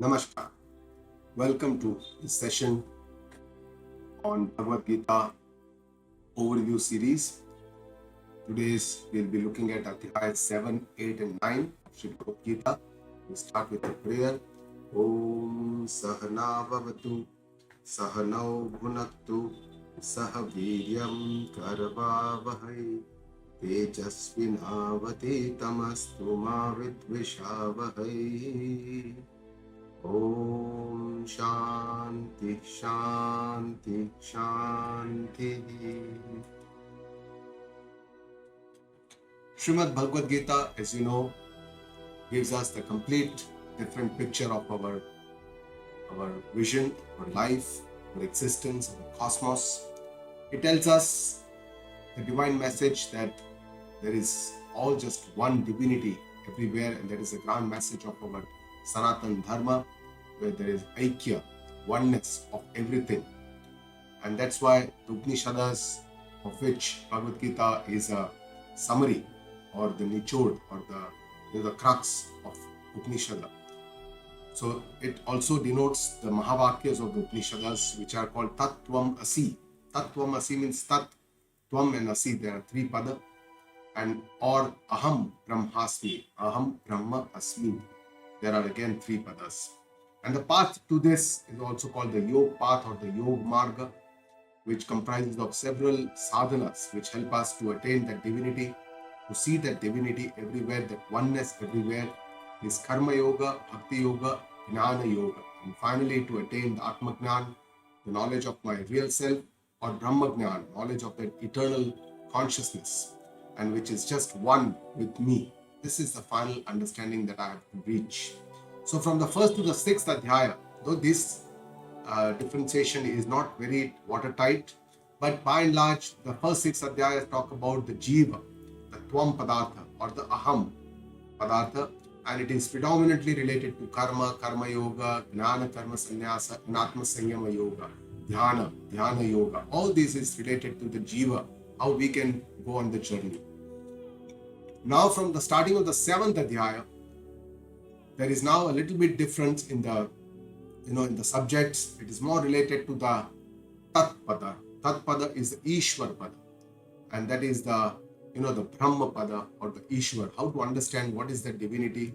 Namaskar. Welcome to this session on Bhagavad Geeta Overview series. We'll be looking at Adhyaya 7, 8 and 9 of Shree Bhagavad Geeta. We start with a prayer. Om Sahana Bhavatu Sahanau Bhunaktu Sahaviryam Karvavahai Tejasvinavati Tamastu Ma Vidvishavahai. Om Shanti Shanti Shanti. Srimad Bhagavad Gita, as you know, gives us the complete different picture of our vision, our life, our existence, our cosmos. It tells us the divine message that there is all just one divinity everywhere, and there is a grand message of our Sanatan Dharma, where there is Aikya, oneness of everything. And that's why the Upanishads, of which Bhagavad Gita is a summary or the nichod or the crux of Upanishad. So it also denotes the Mahavakyas of the Upanishads, which are called Tat Tvam Asi. Tat Tvam Asi means Tat, Tvam and Asi. There are three pada. And or Aham Brahmasmi, Aham Brahma Asmi. There are again three padas. And the path to this is also called the Yog path or the Yog Marga, which comprises of several sadhanas which help us to attain that divinity, to see that divinity everywhere, that oneness everywhere. Is Karma Yoga, Bhakti Yoga, Jnana Yoga. And finally to attain the Atma Jnana, the knowledge of my real self, or Brahma Jnana, knowledge of that eternal consciousness, and which is just one with me. This is the final understanding that I have to reach. So from the first to the sixth Adhyaya, though this differentiation is not very watertight, but by and large, the first six Adhyayas talk about the Jiva, the Tvam Padartha or the Aham Padartha, and it is predominantly related to Karma, Karma Yoga, Jnana Karma Sannyasa, Atma Sanyama Yoga, Dhyana, Dhyana Yoga. All this is related to the Jiva, how we can go on the journey. Now from the starting of the seventh Adhyaya, there is now a little bit difference in the in the subjects. It is more related to the Tat Pada. Tat Pada is the Ishwar Pada, and that is the the Brahma Pada or the Ishwar. How to understand what is the divinity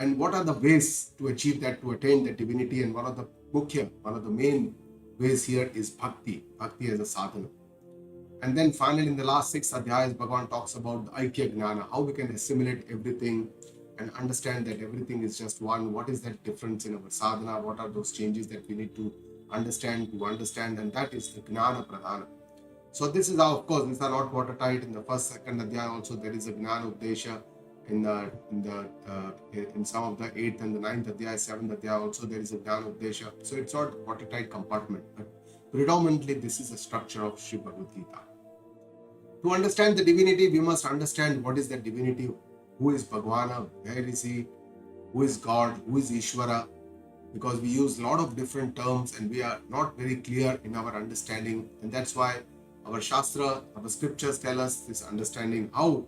and what are the ways to achieve that, to attain that divinity. And one of the main ways here is Bhakti. Bhakti as a sadhana. And then finally in the last six Adhyayas, Bhagavan talks about the Aikya Jnana, how we can assimilate everything and understand that everything is just one. What is that difference in our sadhana? What are those changes that we need to understand, and that is the Jnana Pradhana. So this is how, of course, these are not watertight. In the first, second Adhyaya also there is a Jnana Updesha. In some of the 8th and the 9th Adhyaya, 7th Adhyaya also there is a Jnana Updesha. So it's not watertight compartment, but predominantly this is the structure of Sri Bhagavad Gita. To understand the divinity, we must understand what is that divinity. Who is Bhagavana? Where is he? Who is God? Who is Ishvara? Because we use a lot of different terms and we are not very clear in our understanding. And that's why our Shastra, our scriptures tell us this understanding. How,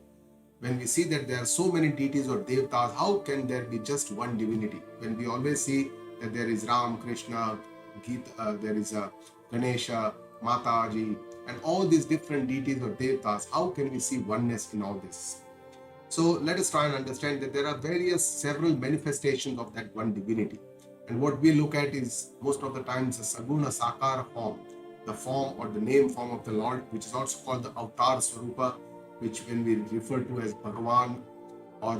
when we see that there are so many deities or devatas, how can there be just one divinity? When we always see that there is Ram, Krishna, Gita, there is a Ganesha, Mataji, and all these different deities or devatas, how can we see oneness in all this? So let us try and understand that there are several manifestations of that one divinity. And what we look at is most of the times the Saguna Sakara form, the form or the name form of the Lord, which is also called the Avatar Swarupa, which when we refer to as Bhagavan or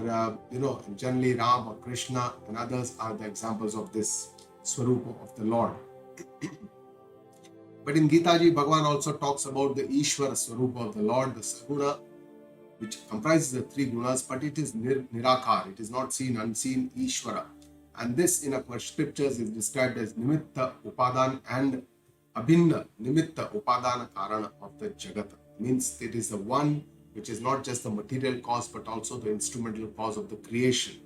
generally Ram or Krishna and others are the examples of this Swarupa of the Lord. But in Gita Ji, Bhagavan also talks about the Ishvara Swarupa of the Lord, the Saguna, which comprises the three gunas, but it is nirakar, it is not seen, unseen, Ishvara. And this in our scriptures is described as Nimitta Upadan and Abhinna Nimitta Upadana Karana of the Jagat. Means it is the one which is not just the material cause, but also the instrumental cause of the creation,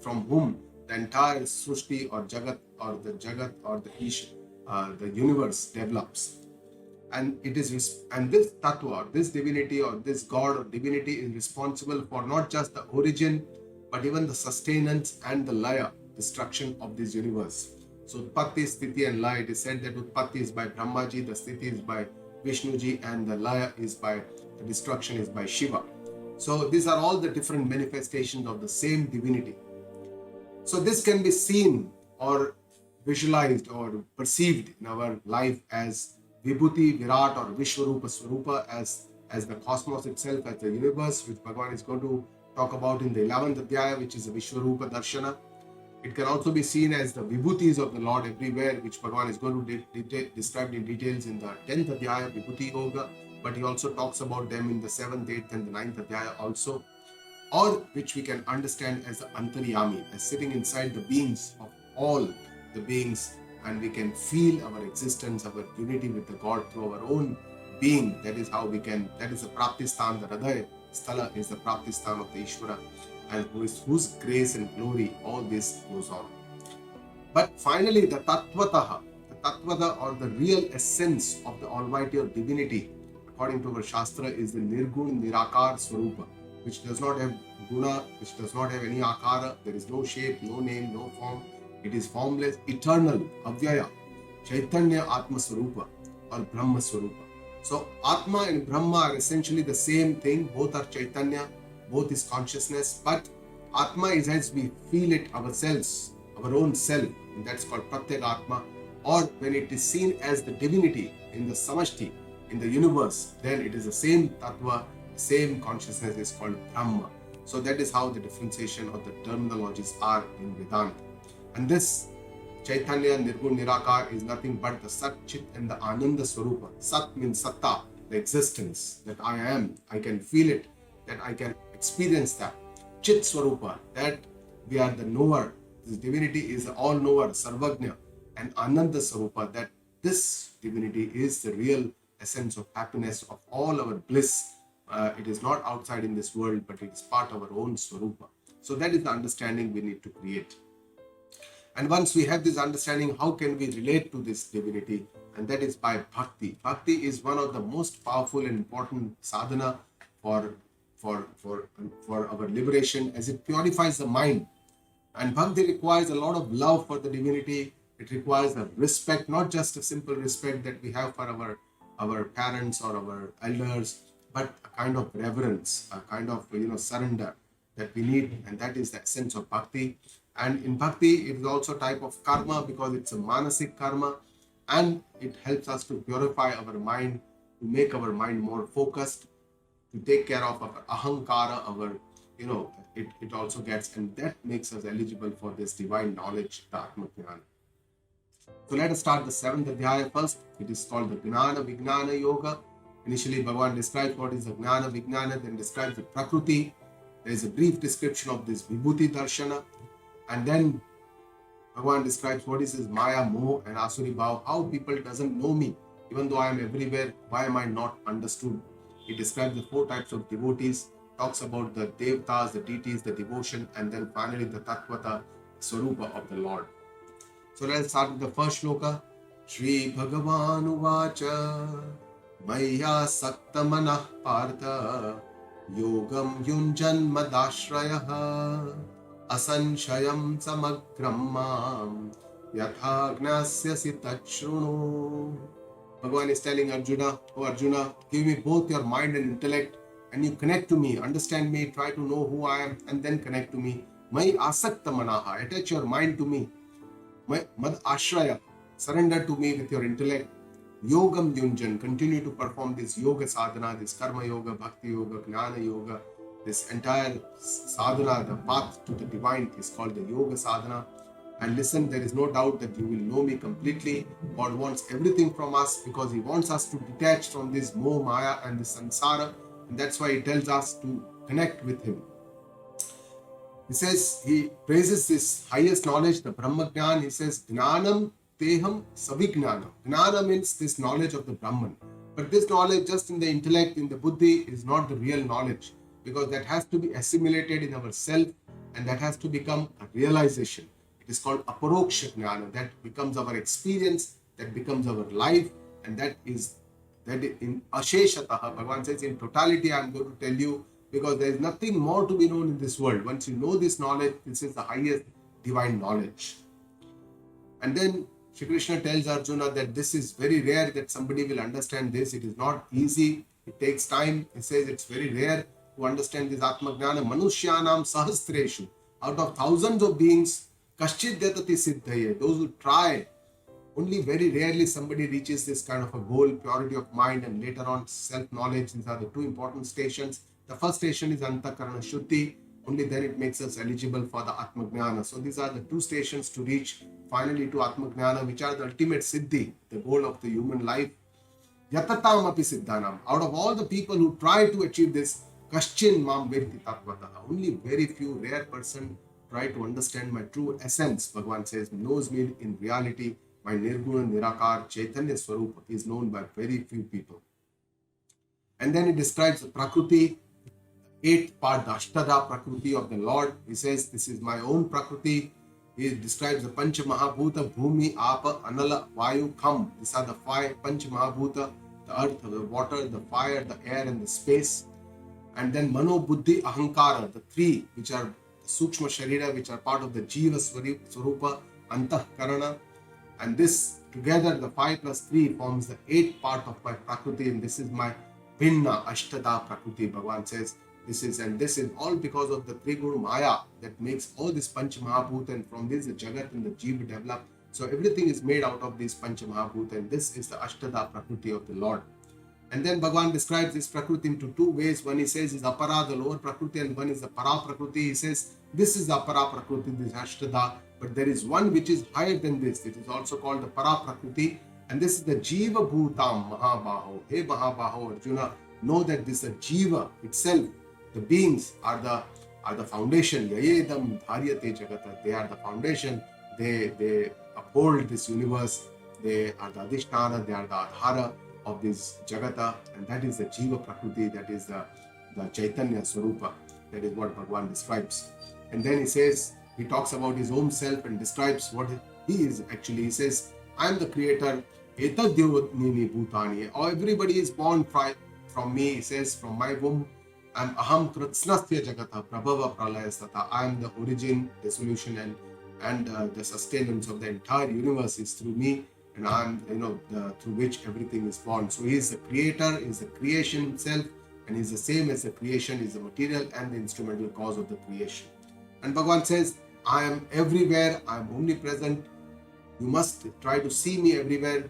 from whom the entire Srushti or Jagat or the universe develops. And it is this tattva, this divinity or this god or divinity is responsible for not just the origin, but even the sustenance and the laya, destruction of this universe. So Utpatti, Sthiti and Laya, it is said that Utpatti is by Brahmaji, the Sthiti is by Vishnuji, and the Laya is by, the destruction is by Shiva. So these are all the different manifestations of the same divinity. So this can be seen or visualized or perceived in our life as Vibhuti, Virat or Vishwarupa, Swarupa, as the cosmos itself, as the universe, which Bhagavan is going to talk about in the 11th Adhyaya, which is the Vishwarupa Darshana. It can also be seen as the Vibhutis of the Lord everywhere, which Bhagavan is going to describe in details in the 10th Adhyaya, Vibhuti Yoga, but he also talks about them in the 7th, 8th and the 9th Adhyaya also, or which we can understand as the Antaryami, as sitting inside the beings of all the beings, and we can feel our existence, our unity with the God through our own being. That is how we can, that is the Praptistan, the Adhyaya Sthala is the Praptistan of the Ishvara, and whose grace and glory all this goes on. But finally, the Tattvataha, or the real essence of the Almighty or divinity, according to our Shastra, is the Nirgun Nirakar Swarupa, which does not have guna, which does not have any akara. There is no shape, no name, no form. It is formless, eternal, Avyaya, Chaitanya Atma Swarupa or Brahma Swarupa. So Atma and Brahma are essentially the same thing. Both are Chaitanya, both is consciousness, but Atma is as we feel it ourselves, our own self, and that's called Pratyek Atma. Or when it is seen as the divinity in the Samashti, in the universe, then it is the same Tattva, the same consciousness is called Brahma. So that is how the differentiation of the terminologies are in Vedanta. And this Chaitanya Nirgun Nirakar is nothing but the Sat, Chit and the Ananda Swarupa. Sat means Satta, the existence, that I am, I can feel it, that I can experience that. Chit Swarupa, that we are the knower. This divinity is the all-knower, Sarvagnya. And Ananda Swarupa, that this divinity is the real essence of happiness, of all our bliss. It is not outside in this world, but it is part of our own Swarupa. So that is the understanding we need to create. And once we have this understanding, how can we relate to this divinity? And that is by bhakti. Bhakti is one of the most powerful and important sadhana for our liberation, as it purifies the mind. And bhakti requires a lot of love for the divinity. It requires a respect, not just a simple respect that we have for our parents or our elders, but a kind of reverence, a kind of surrender that we need, and that is the essence of bhakti. And in bhakti, it is also a type of karma because it's a manasik karma, and it helps us to purify our mind, to make our mind more focused, to take care of our ahankara, it also gets, and that makes us eligible for this divine knowledge, the Atma Jnana. So let us start the 7th Adhyaya first. It is called the Gnana Vijnana Yoga. Initially, Bhagavan describes what is the Gnana Vijnana, then describes the Prakriti. There is a brief description of this Vibhuti Darshana. And then Bhagavan describes what is this Maya, Moh and Asuri Bhav, how people doesn't know me. Even though I am everywhere, why am I not understood? He describes the 4 types of devotees, talks about the devatas, the deities, the devotion, and then finally the Tattvata, Swarupa of the Lord. So let's start with the first shloka. Shri Bhagavan Uvacha Maya Sakta Manah Partha Yogam Yunjan Madashrayaha Asanshayam Samagramam Yathagnasyasi Tachrunu. Bhagavan is telling Arjuna, oh Arjuna, give me both your mind and intellect, and you connect to me, understand me, try to know who I am, and then connect to me. Mai asakta manaha, attach your mind to me. Mad ashraya, surrender to me with your intellect. Yogam yunjan, continue to perform this yoga sadhana, this karma yoga, bhakti yoga, gnana yoga. This entire sadhana, the path to the divine, is called the yoga sadhana. And listen, there is no doubt that you will know me completely. God wants everything from us because He wants us to detach from this moh, maya and this samsara. And that's why He tells us to connect with Him. He says, He praises this highest knowledge, the Brahma Jnana. He says, Gnanam teham savignanam. Gnana means this knowledge of the Brahman. But this knowledge just in the intellect, in the buddhi, is not the real knowledge, because that has to be assimilated in our self, and that has to become a realization. It is called aparoksha jnana. That becomes our experience, that becomes our life, and that in asheshataha, Bhagavan says, in totality I am going to tell you, because there is nothing more to be known in this world. Once you know this knowledge, this is the highest, divine knowledge. And then Shree Krishna tells Arjuna that this is very rare that somebody will understand this. It is not easy. It takes time. He says it's very rare to understand this Atma Gnana. Manushyanam sahastreshu. Out of thousands of beings, kaschid dyatati siddhaye. Those who try, only very rarely somebody reaches this kind of a goal, purity of mind, and later on self-knowledge. These are the two important stations. The first station is Antakarana Shuddhi. Only then it makes us eligible for the Atma Gnana. So these are the two stations to reach finally to Atma Gnana, which are the ultimate siddhi, the goal of the human life. Yatatam api siddhanam. Out of all the people who try to achieve this, kaschin mam vedti tattvataha. Only very few rare person try to understand my true essence. Bhagavan says, knows me in reality. My nirguna nirakar chaitanya swarup is known by very few people. And then it describes the prakriti, eighth part, the ashtada prakriti of the Lord. He says, this is my own prakriti. He describes the Pancha Mahabhuta, Bhumi, Apa, Anala, Vayu, Kham. These are the five Pancha Mahabhuta, the earth, the water, the fire, the air, and the space. And then Mano, Buddhi, Ahankara, the three which are Sukshma Sharira, which are part of the Jiva Swarupa, Antah Karana. And this together, the 5 plus 3 forms the 8th part of my Prakriti, and this is my Bhinna Ashtada Prakriti. Bhagavan says, this is all because of the Triguru Maya that makes all this Pancha Mahabhuta, and from this the Jagat and the Jiva develop. So everything is made out of this Pancha Mahabhuta, and this is the Ashtada Prakriti of the Lord. And then Bhagavan describes this Prakriti into two ways. One he says is Apara, the lower Prakriti, and one is the Para Prakriti. He says this is the Apara Prakriti, this Ashtada, but there is one which is higher than this. It is also called the Para Prakriti, and this is the Jiva Bhutam Mahabaho. Hey Mahabaho, Arjuna, know that this Jiva itself, the beings are the foundation. Yayedam dharyate jagata. They are the foundation. They uphold this universe. They are the adhisthana. They are the adhara of this jagata, and that is the Jiva Prakriti. That is the Chaitanya Swarupa. That is what Bhagavan describes. And then he says, he talks about his own self and describes what he is actually. He says, I am the creator. Etadyodnini bhutani. Everybody is born from me. He says, from my womb. I am aham kritsnastya jagata prabhava pralayastata. I am the origin, the solution, and the sustenance of the entire universe is through me, and I am, through which everything is born. So he is the creator, he is the creation himself, and he is the same as the creation, he is the material and the instrumental cause of the creation. And Bhagavan says, I am everywhere, I am omnipresent. You must try to see me everywhere.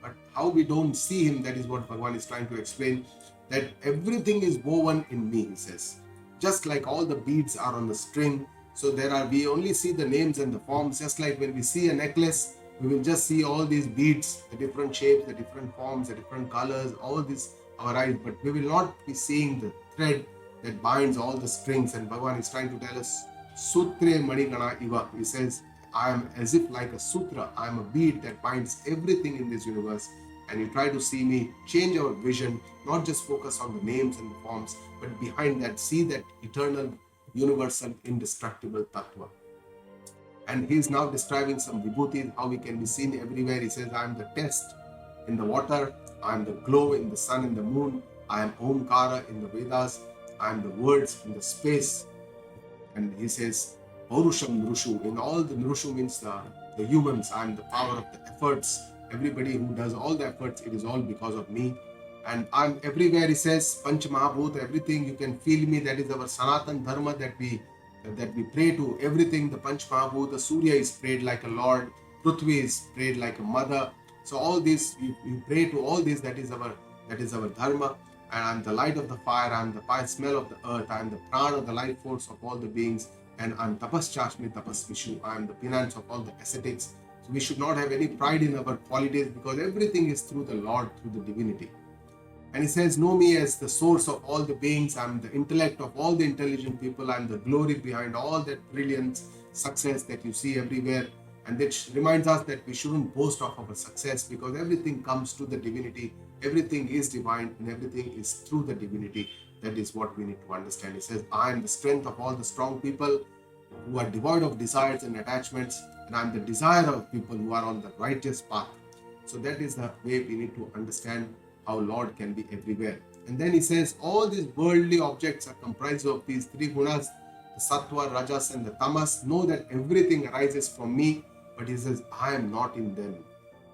But how we don't see him, that is what Bhagavan is trying to explain. That everything is woven in me, he says. Just like all the beads are on the string. So we only see the names and the forms. Just like when we see a necklace, we will just see all these beads, the different shapes, the different forms, the different colors, all this our eyes. But we will not be seeing the thread that binds all the strings. And Bhagavan is trying to tell us, Sutre Manigana Iva. He says, I am as if like a sutra. I am a bead that binds everything in this universe. And you try to see me, change our vision, not just focus on the names and the forms, but behind that, see that eternal, universal, indestructible Tattva. And he is now describing some vibhutis, how we can be seen everywhere. He says, I am the test in the water, I am the glow in the sun and the moon, I am Omkara in the Vedas, I am the words in the space. And he says, Paurusham Nrushu, in all the Nrushu means the humans, I am the power of the efforts. Everybody who does all the efforts, it is all because of me. And I'm everywhere, he says, Panch Mahabhuta, everything, you can feel me. That is our Sanatan Dharma that we pray to. Everything, the Panch Mahabhuta, Surya is prayed like a Lord, Prithvi is prayed like a mother. So all this, you pray to all this, that is our Dharma. And I'm the light of the fire, I'm the smell of the earth, I'm the prana, the life force of all the beings. And I'm Tapas Chashmi, Tapas Vishu, I'm the penance of all the ascetics. So we should not have any pride in our qualities, because everything is through the Lord, through the divinity. And he says, know me as the source of all the beings. I'm the intellect of all the intelligent people. I'm the glory behind all that brilliance, success that you see everywhere. And that reminds us that we shouldn't boast of our success, because everything comes to the divinity. Everything is divine and everything is through the divinity. That is what we need to understand. He says, I am the strength of all the strong people who are devoid of desires and attachments. And I'm the desire of people who are on the righteous path. So that is the way we need to understand how Lord can be everywhere. And then he says, all these worldly objects are comprised of these three gunas. the sattva, rajas and the tamas, know that everything arises from me, but he says, I am not in them.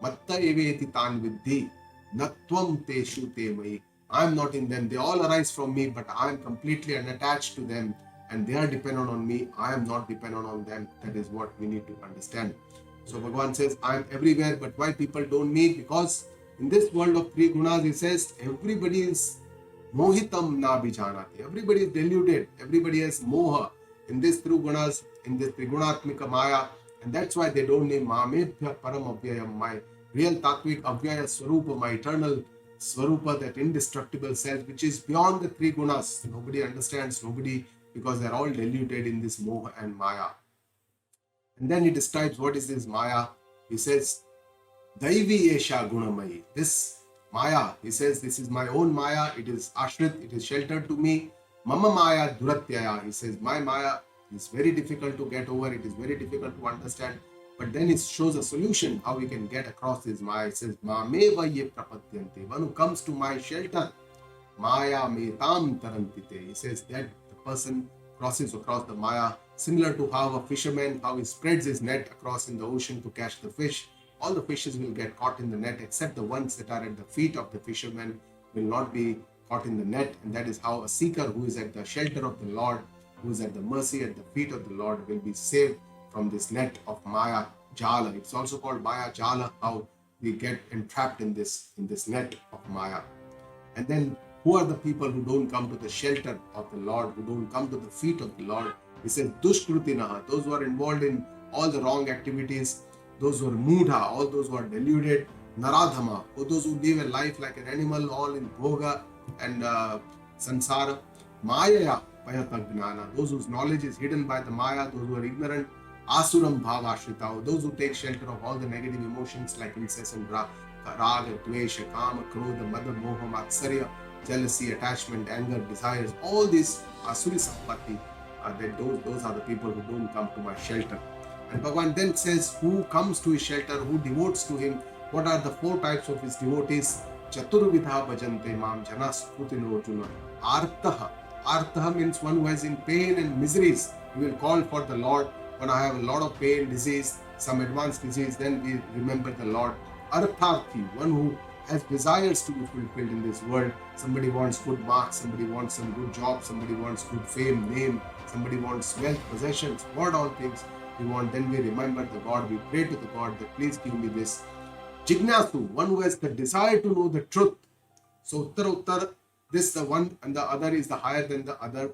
Matta eveti tan viddhi, natvam teshu te mai. I am not in them. They all arise from me, but I am completely unattached to them and they are dependent on me. I am not dependent on them. That is what we need to understand. So Bhagavan says, I am everywhere, but why people don't meet? Because in this world of three gunas, he says, everybody is mohitam na bijanati. Everybody is deluded. Everybody has moha in this three gunas, in this trigunatmika maya. And that's why they don't name Mamebhya Param Avyayam, my real Tattvic Avyaya Swarupa, my eternal Swarupa, that indestructible self, which is beyond the three gunas. Nobody understands, because they're all deluded in this moha and maya. And then he describes what is this maya. He says, Daivi Esha Gunamayi. This maya, he says, this is my own maya. It is ashrit, it is sheltered to me. Mama Maya Duratyaya. He says, my maya is very difficult to get over. It is very difficult to understand. But then it shows a solution how we can get across this maya. It says, Mameva ye prapatyante. One who comes to my shelter, Maya metam tarantite. He says that the person crosses across the maya, similar to how a fisherman, how he spreads his net across in the ocean to catch the fish. All the fishes will get caught in the net, except the ones that are at the feet of the fisherman will not be caught in the net. And that is how a seeker who is at the shelter of the Lord, who is at the mercy at the feet of the Lord, will be saved from this net of Maya Jala. It's also called Maya Jala, how we get entrapped in this net of Maya. And then who are the people who don't come to the shelter of the Lord, who don't come to the feet of the Lord? He says, Dushkrutinaha, those who are involved in all the wrong activities, those who are mudha, all those who are deluded, Naradhama, or those who live a life like an animal, all in bhoga and sansara, Maya Payatagnana, those whose knowledge is hidden by the Maya, those who are ignorant, Asuram Bhavashrita, those who take shelter of all the negative emotions like incessant raga, dvesha, kama, krodha, mada, moha, matsarya, jealousy, attachment, anger, desires, all these asuri sampati, those are the people who don't come to my shelter. And Bhagavan then says, who comes to his shelter, who devotes to him, what are the four types of his devotees? Chaturvidha bhajante mam janas putilo Arjuna. Artaha. Artaha means one who is in pain and miseries. He will call for the Lord. When I have a lot of pain, disease, some advanced disease, then we remember the Lord. Artharthi, one who has desires to be fulfilled in this world. Somebody wants good marks, somebody wants some good job, somebody wants good fame, name, somebody wants wealth, possessions, what all things we want. Then we remember the God, we pray to the God that please give me this. Jignasu, one who has the desire to know the truth. So Uttar, this the one and the other is the higher than the other.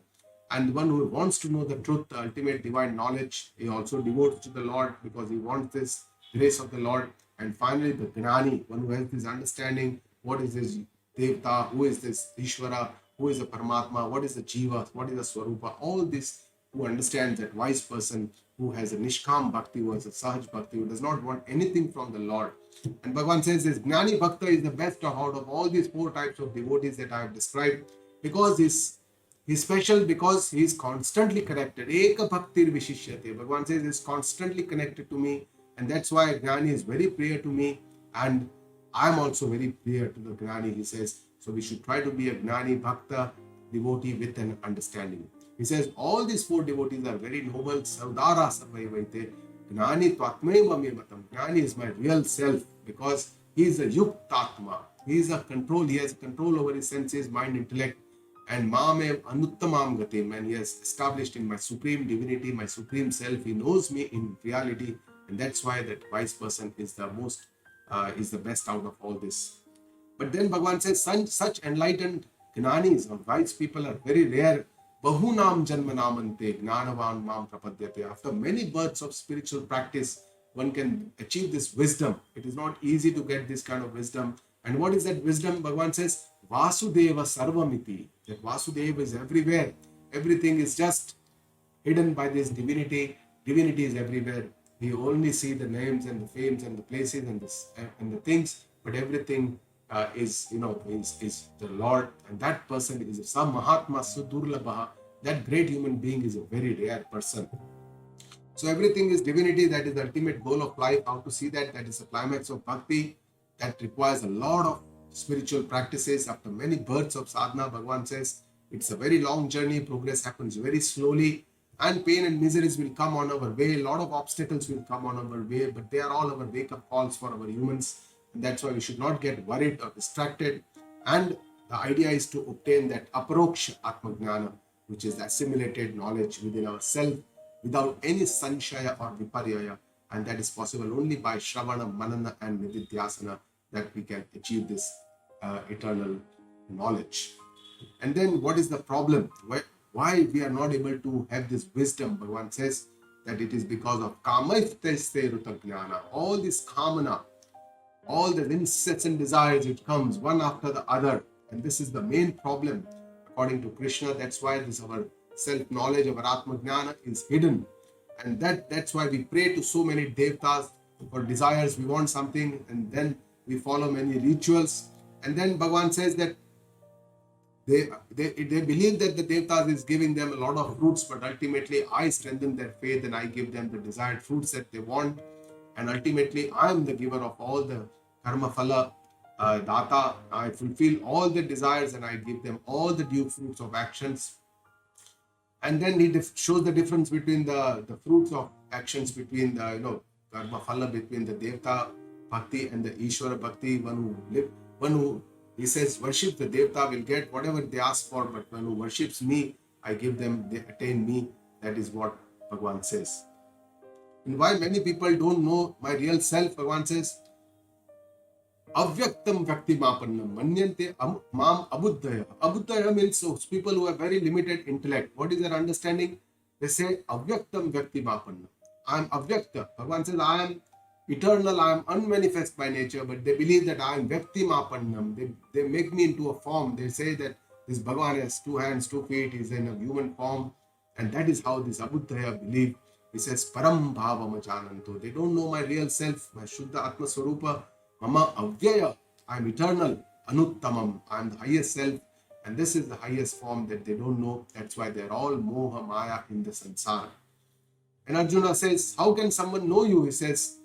And one who wants to know the truth, the ultimate divine knowledge, he also devotes to the Lord because he wants this grace of the Lord. And finally, the Gnani, one who has this understanding, what is this Devta, who is this Ishvara, who is the Paramatma, what is the Jiva, what is the Swarupa, all this, who understands, that wise person who has a Nishkam Bhakti, who has a Sahaj Bhakti, who does not want anything from the Lord. And Bhagavan says this Gnani Bhakta is the best out of all these four types of devotees that I have described, because he's special, because he is constantly connected. Eka Bhaktir Vishishyate. Bhagavan says he's constantly connected to me, and that's why Gnani is very priya to me, and I am also very priya to the Gnani, he says. So we should try to be a Gnani Bhakta devotee with an understanding. He says all these four devotees are very noble. Saudara Sarvaivaite. Gnani Twatmeva Mevatam. Gnani is my real self, because he is a Yuktatma. He is a control, he has control over his senses, mind, intellect. And Mamev Anuttamam Gatim, and he has established in my supreme divinity, my supreme self. He knows me in reality, and that's why that wise person is the most, is the best out of all this. But then Bhagavan says, such enlightened Gnanis or wise people are very rare. Bahunam Janmanamante Gnanavan Mam Prapadyate. After many births of spiritual practice, one can achieve this wisdom. It is not easy to get this kind of wisdom. And what is that wisdom? Bhagavan says, Vasudeva Sarvamiti. That Vasudeva is everywhere. Everything is just hidden by this divinity. Divinity is everywhere. We only see the names and the fames and the places and the things, but everything is the Lord. And that person is some Mahatma Sudurlabha. That great human being is a very rare person. So everything is divinity. That is the ultimate goal of life. How to see that? That is the climax of bhakti. That requires a lot of spiritual practices. After many births of sadhana, Bhagavan says it's a very long journey. Progress happens very slowly. And pain and miseries will come on our way. A lot of obstacles will come on our way, but they are all our wake-up calls for our humans. And that's why we should not get worried or distracted. And the idea is to obtain that aparoksha atmajnana, which is assimilated knowledge within ourselves without any sanshaya or viparyaya. And that is possible only by shravana, manana, and nididhyasana, that we can achieve this eternal knowledge. And then what is the problem? Why we are not able to have this wisdom? Bhagavan says that it is because of kamaiteste rutagnana. All this kamana, all the incessant desires, it comes one after the other. And this is the main problem according to Krishna. That's why this our self-knowledge, our Atma-jnana is hidden. And that's why we pray to so many devatas for desires. We want something, and then we follow many rituals. And then Bhagavan says that they believe that the devatas is giving them a lot of fruits, but ultimately I strengthen their faith and I give them the desired fruits that they want. And ultimately I am the giver of all the karma phala, data. I fulfill all the desires and I give them all the due fruits of actions. And then he shows the difference between the fruits of actions between the karma phala, between the devta bhakti and the Ishvara bhakti. One who he says worship the devta will get whatever they ask for, but one who worships me, I give them, they attain me. That is what Bhagavan says. And why many people don't know my real self? Bhagavan says, avyaktam vyakti mapannam manyante mam abuddhaya. Abuddhaya means those people who have very limited intellect. What is their understanding? They say avyaktam vyakti mapannam. I am avyakta. Bhagavan says I am eternal, I am unmanifest by nature, but they believe that I am vyakti mapannam. They make me into a form. They say that this Bhagavan has 2 hands, 2 feet, he is in a human form, and that is how this abuddhaya believe. He says param bhavam jananto. They don't know my real self, my shuddha atma swarupa. Mama avyaya, I am eternal, anuttamam, I am the highest self, and this is the highest form that they don't know. That's why they're all moha maya in the sansara. And Arjuna says, how can someone know you? He says,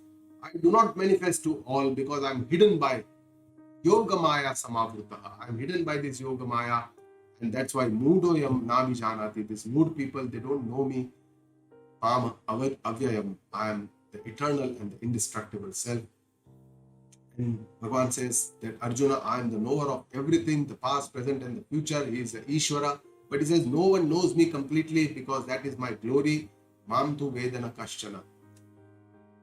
I do not manifest to all because I am hidden by yoga maya samavrutaha. I am hidden by this yoga maya, and that's why moodoyam nami janati. These mood people, they don't know me. Mam avyayam, I am the eternal and the indestructible self. And Bhagavan says that Arjuna, I am the knower of everything, the past, present, and the future. He is the Ishvara. But he says, no one knows me completely because that is my glory. Mam tu vedana kaschana.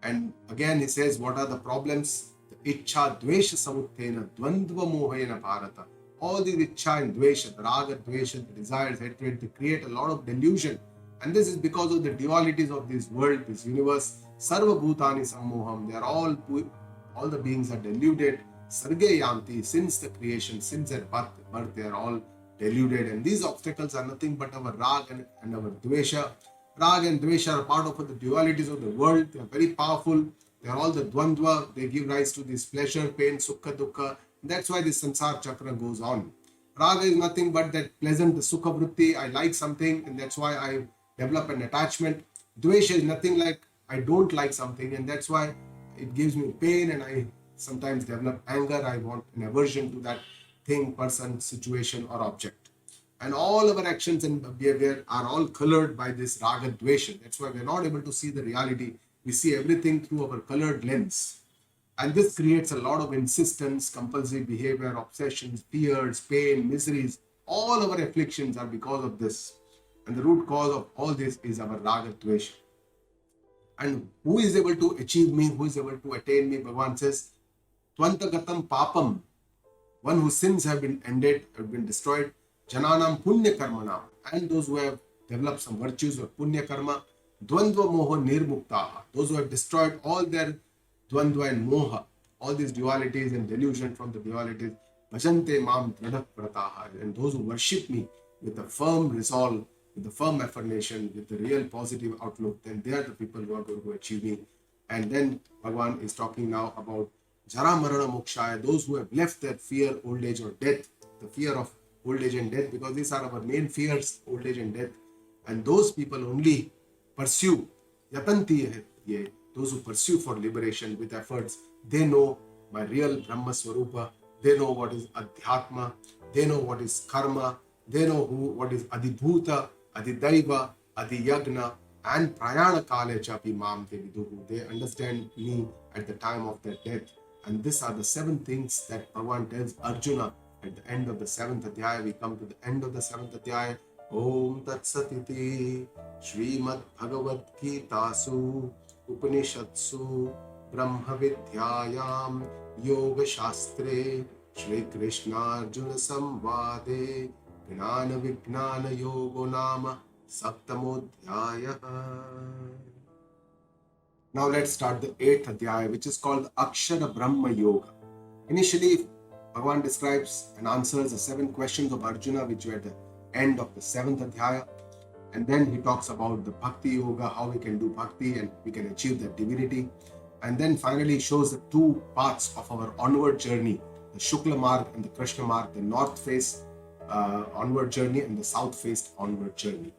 And again he says, what are the problems? The Ichcha dvesha samuttena dvandva mohena bharata. All these Ichcha and dvesha, the raga, dvesha, the desires, hatred, they create a lot of delusion. And this is because of the dualities of this world, this universe. Sarva bhutani sammoham. They are all the beings are deluded. Sarge yanti, since the creation, since their birth, they are all deluded. And these obstacles are nothing but our rag and our dvesha. Rag and dvesha are part of the dualities of the world. They are very powerful. They are all the dvandva. They give rise to this pleasure, pain, sukha, dukkha. That's why this sansar chakra goes on. Raga is nothing but that pleasant, the sukha vritti. I like something and that's why I develop an attachment. Dvesha is nothing like I don't like something and that's why it gives me pain and I sometimes develop anger. I want an aversion to that thing, person, situation or object. And all our actions and behavior are all colored by this raga dvesha. That's why we're not able to see the reality. We see everything through our colored lens. And this creates a lot of insistence, compulsive behavior, obsessions, fears, pain, miseries. All our afflictions are because of this. And the root cause of all this is our raga dvesha. And who is able to achieve me? Who is able to attain me? Bhagavan says, Tvantagatam papam. One whose sins have been ended, have been destroyed. Jananam punya karmanam. And those who have developed some virtues of punya karma. Dvandva moha nirmuktaha. Those who have destroyed all their dvandva and moha. All these dualities and delusion from the dualities. Bhajante mam dradha prataha. And those who worship me with a firm resolve, with the firm affirmation, with the real positive outlook, then they are the people who are going to achieve me. And then Bhagavan is talking now about Jara Marana Mokshaya, those who have left their fear, old age or death, the fear of old age and death, because these are our main fears, old age and death. And those people only pursue, yatanti ye, those who pursue for liberation with efforts, they know my real Brahma Swarupa, they know what is Adhyatma, they know what is Karma, they know what is Adibhuta, Adidaiva, adhyagna, and prayana kale chapi mam te viduhu. They understand me at the time of their death. And these are the 7 things that Bhagavan tells Arjuna at the end of the 7th Adhyaya. We come to the end of the 7th Adhyaya. Om Tat Satiti Shrimad Bhagavad Geeta Upanishadsu Brahma Vidyayam Yoga Shastre Shree Krishna Arjuna Samvade Gnana Vijnana Yogo Nama Saptamodhyaya. Now let's start the 8th Adhyaya, which is called the Akshara Brahma Yoga. Initially, Bhagavan describes and answers the 7 questions of Arjuna, which were at the end of the 7th Adhyaya. And then he talks about the Bhakti Yoga, how we can do Bhakti and we can achieve that divinity. And then finally he shows the 2 parts of our onward journey, the Shukla Marg and the Krishna Marg, the north face onward journey and the south faced onward journey.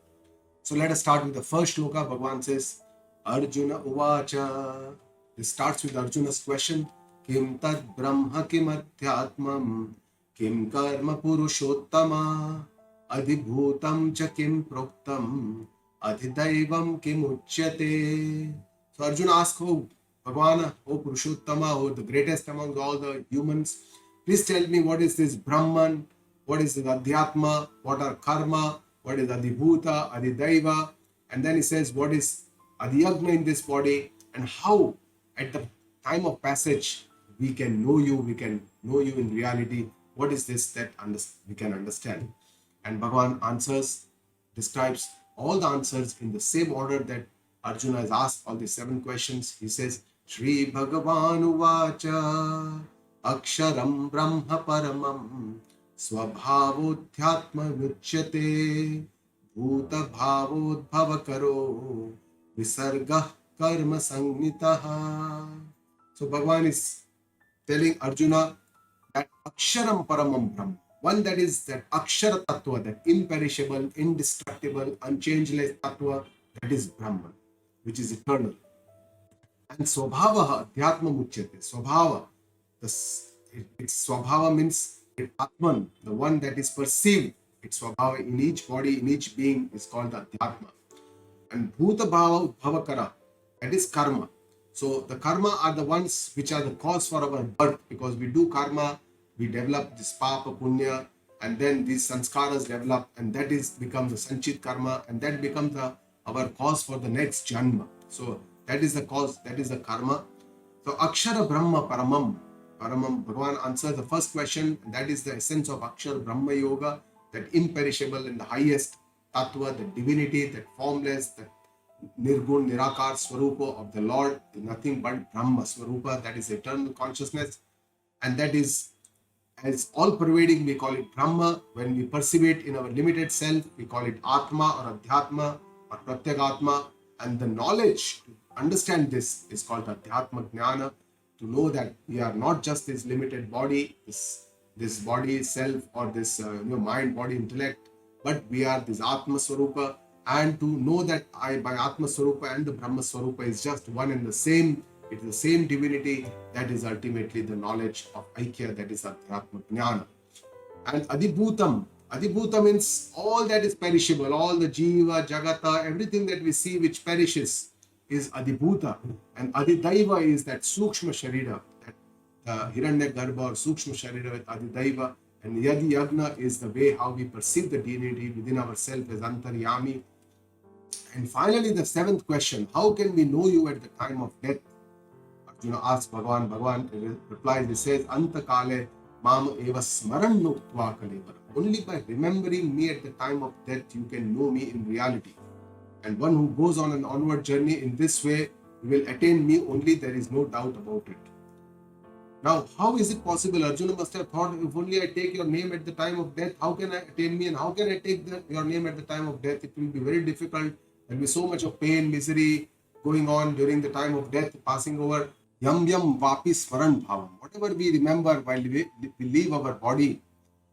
So let us start with the first shloka. Bhagavan says, Arjuna Uvacha. This starts with Arjuna's question. Kim tad brahma kim adhyatmam kim karma purushottama adhibhutam cha kim proktam adhidaivam kim uchyate. So Arjuna asks, oh Bhagavan, oh Purushottama, oh the greatest among all the humans, please tell me what is this Brahman, what is the Adhyatma, what are karma, what is Adhibhuta, Adhidaiva, and then he says what is Adhyagna in this body, and how at the time of passage we can know you in reality. What is this that we can understand? And Bhagavan describes all the answers in the same order that Arjuna has asked all the 7 questions. He says, Shri Bhagavan Uvacha Aksharam Brahma Paramam Swabhavodhyatma Muchyate Bhuta Bhavodbhava Karo Visargah Karma Sangnitaha. So Bhagavan is telling Arjuna that Aksharam Paramam Brahma, one that is that Akshara Tattva, that imperishable, indestructible, unchangeless Tattva, that is Brahman, which is eternal. And Swabhavaha Adhyatma Muchyate. Swabhava, its Swabhava means Atman, the one that is perceived. Its Swabhava in each body, in each being is called Adhyatma. And Bhuta Bhava Udbhavakara, that is karma. So the karma are the ones which are the cause for our birth, because we do karma, we develop this papa punya, and then these sanskaras develop, and that becomes the sanchit karma, and that becomes our cause for the next janma. So that is the cause, that is the karma. So Akshara Brahma Paramam. Bhagavan answers the first question, and that is the essence of Akshara Brahma Yoga, that imperishable and the highest tattva, the divinity, that formless, that nirgun, nirakar swarupa of the Lord, is nothing but Brahma swarupa, that is eternal consciousness, and that is as all-pervading. We call it Brahma. When we perceive it in our limited self, we call it Atma or Adhyatma or Pratyagatma, and the knowledge to understand this is called Adhyatma Jnana, to know that we are not just this limited body, this body, self, or this mind, body, intellect, but we are this Atma Swarupa, and to know that I, by Atma Swarupa and the Brahma Swarupa, is just one and the same. It is the same divinity. That is ultimately the knowledge of Aikya, that is Adhyatma Jnana. And Adhibhuta means all that is perishable, all the Jiva, Jagata, everything that we see which perishes is Adhibhuta. And Adhidaiva is that Sukshma Sharira, that Hiranya Garbha or Sukshma Sharira with Adhidaiva. And Yadi Yagna is the way how we perceive the divinity within ourselves as Antaryami. And finally, the 7th question, how can we know you at the time of death? Arjuna asks Bhagavan. Bhagavan replies, he says, Antakale Mama Eva Smaran Nuktva Kalevara. Only by remembering me at the time of death, you can know me in reality. And one who goes on an onward journey in this way will attain me only, there is no doubt about it. Now, how is it possible? Arjuna must have thought, if only I take your name at the time of death, how can I attain me? And how can I take your name at the time of death? It will be very difficult. There will be so much of pain, misery going on during the time of death, passing over. Yam yam vapi smaran bhavam. Whatever we remember while we leave our body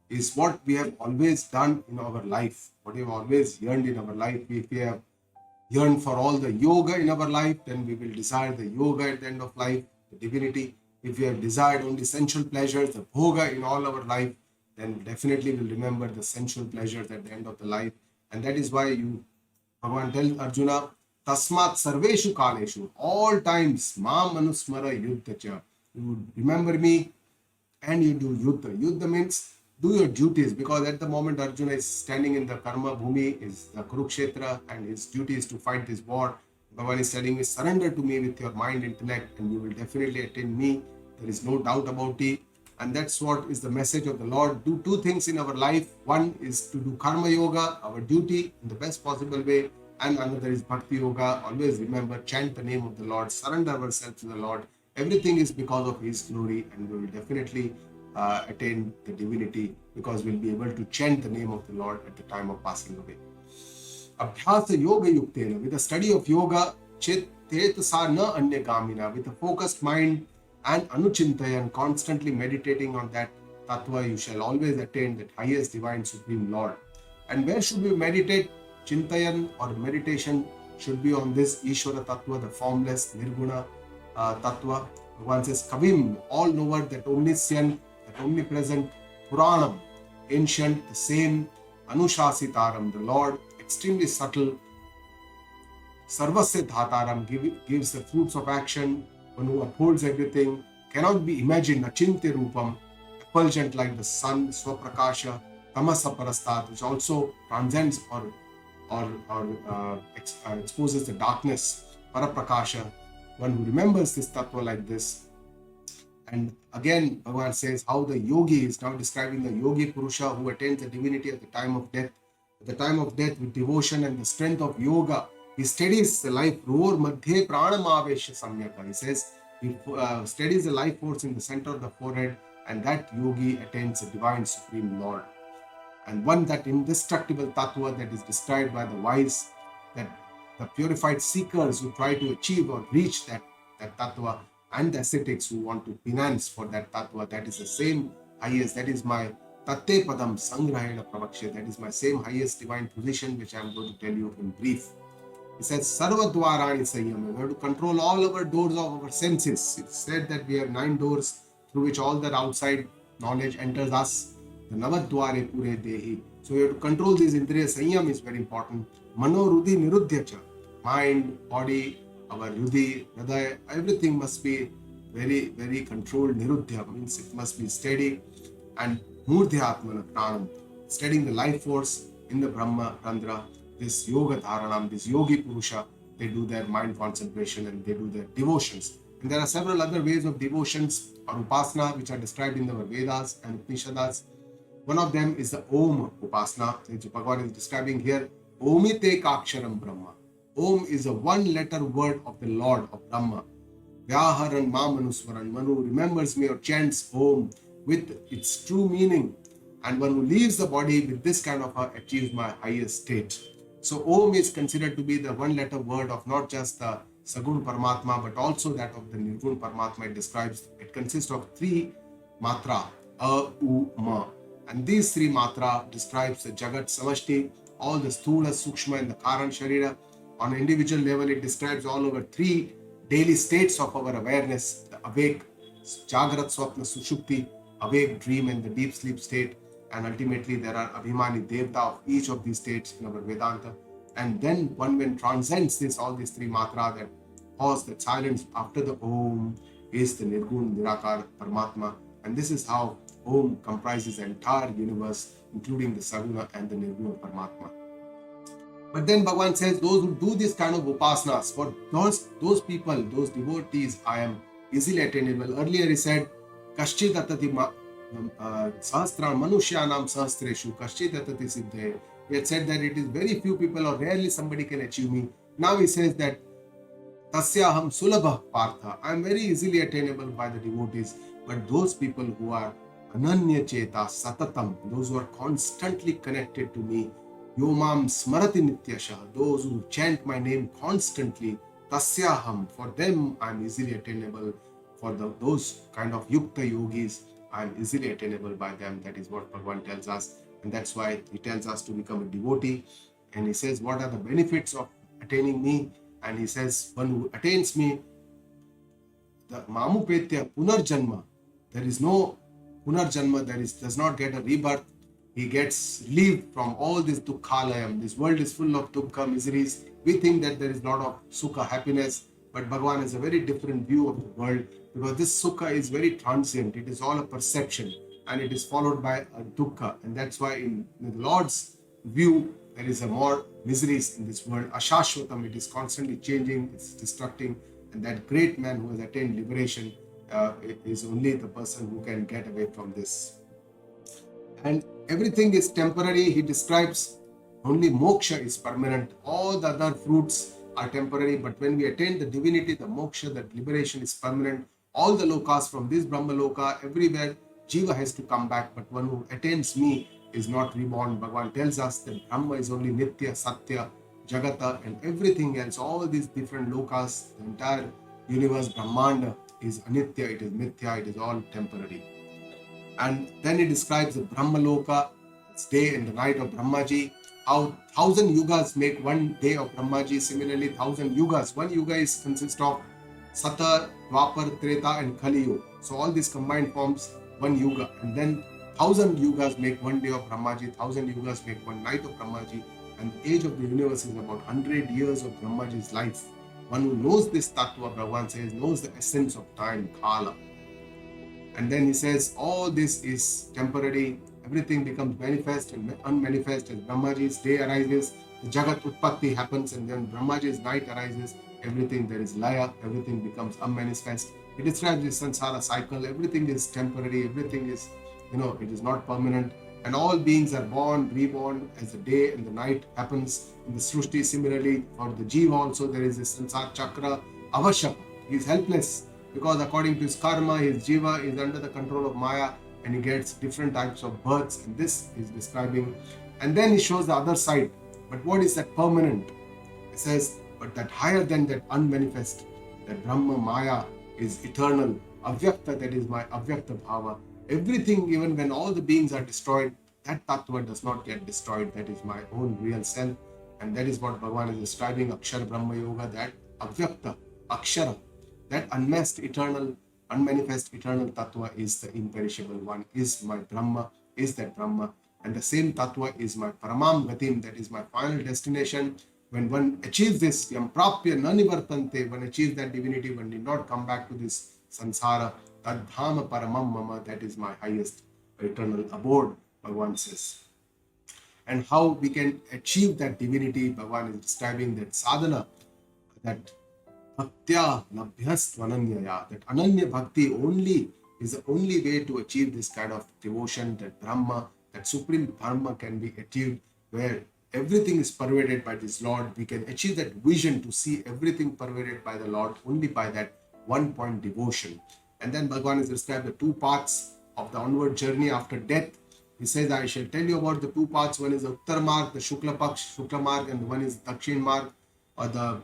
is what we have always done in our life, what we have always yearned in our life. If we have yearned for all the yoga in our life, then we will desire the yoga at the end of life, the divinity. If we have desired only sensual pleasures, the bhoga in all our life, then definitely we'll remember the sensual pleasures at the end of the life. And that is why Bhagavan tells Arjuna, Tasmat Sarveshu Kaleshu, all times, Mam Manusmara Yuddhacha. You remember me and you do Yuddha. Yuddha means do your duties, because at the moment Arjuna is standing in the Karma Bhumi, is the Kurukshetra, and his duty is to fight this war. Bhagavan is telling me, surrender to me with your mind, intellect, and you will definitely attain me. There is no doubt about it. And that's what is the message of the Lord. Do two things in our life. One is to do Karma Yoga, our duty, in the best possible way. And another is Bhakti Yoga. Always remember, chant the name of the Lord, surrender ourselves to the Lord. Everything is because of His glory, and we will definitely attain the divinity, because we'll be able to chant the name of the Lord at the time of passing away. Abhyasa Yoga Yuktena, with the study of yoga, Chit Tetasa na Anya Gamina, with a focused mind and Anuchintayan, constantly meditating on that Tattva, you shall always attain that highest divine supreme Lord. And where should we meditate? Chintayan or meditation should be on this Ishvara Tattva, the formless Nirguna Tattva. One says, Kavim, all knower, that omniscient, that omnipresent, Puranam, ancient, the same, Anushasitaram, the Lord, extremely subtle, Sarvasya Dhataram, gives the fruits of action, one who upholds everything, cannot be imagined, Achintya Rupam, effulgent like the sun, Swaprakasha, Tamasa Parastat, which also transcends or exposes the darkness, Paraprakasha, one who remembers this tattva like this. And again, Bhagavan says how the yogi is now describing the yogi Purusha who attains the divinity at the time of death. At the time of death, with devotion and the strength of yoga, he steadies the life. Roar Madhye Pranamavesha Samyaka. He says he steadies the life force in the center of the forehead, and that yogi attains the divine supreme Lord. And one, that indestructible tattva that is described by the wise, that the purified seekers who try to achieve or reach that tattva, and the ascetics who want to finance for that tattva, that is the same highest, that is my Tatte Padam Sangrahena Pravakshe, that is my same highest divine position, which I am going to tell you in brief. He says, Sarva Dwarani Sanyama, we have to control all our doors of our senses. It's said that we have 9 doors through which all that outside knowledge enters us. The Navadware Pure Dehi. So we have to control these Indriya. Sanyam is very important. Mano Rudhi Nirudhyacha. Mind, body, our Rudhi, Hridaya, everything must be very, very controlled. Nirudhya means it must be steady. And Murdhyatmana Pranam, steadying the life force in the Brahma Randra. This Yoga Dharanam, this Yogi Purusha, they do their mind concentration and they do their devotions. And there are several other ways of devotions or upasana which are described in the Vedas and Upanishads. One of them is the Om Upasana, which Bhagavan is describing here. Omite Kaksharam Brahma. Om is a one-letter word of the Lord of Brahma. Vyaharan Mamanuswaran. One who remembers me or chants Om with its true meaning. And one who leaves the body with this kind of achieves my highest state. So Om is considered to be the one-letter word of not just the Sagun Paramatma, but also that of the Nirgun Paramatma. It describes, it consists of 3 matra, A, U, Ma. And these 3 matra describes the Jagat Samashti, all the Sthula, Sukshma and the Karan Sharira. On an individual level, it describes all over 3 daily states of our awareness, the awake, Jagrat, Swapna, Sushupti, awake, dream and the deep sleep state. And ultimately, there are Abhimani Devta of each of these states in our Vedanta. And then one, when transcends this, all these 3 matra, that pause, that silence after the Om is the Nirgun, Nirakar, Paramatma. And this is how Om comprises the entire universe, including the Saguna and the Nirguna Paramatma. But then Bhagavan says, those who do this kind of upasanas, for those people, those devotees, I am easily attainable. Earlier he said, Kaschit atati sahasran manushyanam sahastreshu kaschit atati siddhe. He had said that it is very few people or rarely somebody can achieve me. Now he says that Tasyaham sulabha partha. I am very easily attainable by the devotees. But those people who are ananya cheta satatam, those who are constantly connected to me, yomam smarati nityashah, those who chant my name constantly, tasyaham, for them I am easily attainable. For those kind of yukta yogis, I am easily attainable by them. That is what Bhagavan tells us. And that's why he tells us to become a devotee. And he says, what are the benefits of attaining me? And he says, one who attains me, the mamupetya punarjanma, there is no punarjanma, does not get a rebirth. he gets relief from all this dukkhalayam. This world is full of dukkha, miseries. We think that there is a lot of sukha, happiness, but Bhagavan has a very different view of the world, because this sukha is very transient. It is all a perception, and it is followed by a dukkha. And that's why in the Lord's view, there is a more miseries in this world. Ashashvatam, it is constantly changing, it's destructing. And that great man who has attained liberation is only the person who can get away from this. And everything is temporary. He describes only moksha is permanent. All the other fruits are temporary, but when we attain the divinity, the moksha, that liberation is permanent. All the lokas, from this Brahma loka, everywhere, Jiva has to come back, but one who attains me is not reborn. Bhagavan tells us that Brahma is only Nitya, Satya, Jagata, and everything else, all these different lokas, the entire universe, Brahmanda, is anitya, it is mithya, it is all temporary. And then he describes the Brahma Loka, its day and the night of Brahmaji, how 1,000 yugas make one day of Brahmaji. Similarly, 1,000 yugas. One yuga consists of Sata, Dwapar, Treta, and Kali Yuga. So all this combined forms one yuga. And then 1,000 yugas make one day of Brahmaji, 1,000 yugas make one night of Brahmaji. And the age of the universe is about 100 years of Brahmaji's life. One who knows this tattva, Bhagavan says, knows the essence of time, kala. And then he says, all this is temporary. Everything becomes manifest and unmanifest. As Brahmaji's day arises, the Jagat Utpatti happens, and then Brahmaji's night arises. Everything, there is laya, everything becomes unmanifest. It describes the samsara cycle. Everything is temporary. Everything is, it is not permanent. And all beings are born, reborn as the day and the night happens. In the Srushti, similarly, for the Jiva also, there is a Sansar Chakra, Avashak. He is helpless because according to his karma, his Jiva is under the control of Maya, and he gets different types of births. And this is describing. And then he shows the other side. But what is that permanent? He says, but that higher than that unmanifest, that Brahma Maya is eternal. Avyakta, that is my Avyakta Bhava. Everything, even when all the beings are destroyed, that tattva does not get destroyed. That is my own real self. And that is what Bhagavan is describing, Akshara Brahma Yoga, that Avyakta, Akshara, that unmasked, eternal, unmanifest, eternal tattva is the imperishable one, is my Brahma, is that Brahma. And the same tattva is my Paramam Gatim, that is my final destination. When one achieves this, Yam Prapya Nanivartante, one achieves that divinity, one did not come back to this sansara. Tadhama Paramam Mama, that is my highest eternal abode, Bhagavan says. And how we can achieve that divinity, Bhagavan is describing that sadhana, that bhaktya labhyast ananyaya, that ananya bhakti only is the only way to achieve this kind of devotion, that Brahma, that supreme Brahma can be achieved, where everything is pervaded by this Lord. We can achieve that vision to see everything pervaded by the Lord only by that one point devotion. And then Bhagavan is described the two paths of the onward journey after death. He says, I shall tell you about the two paths. One is the Uttar Marg, the Shukla Paksh, Shukla Marg, and one is Dakshin Marg, or the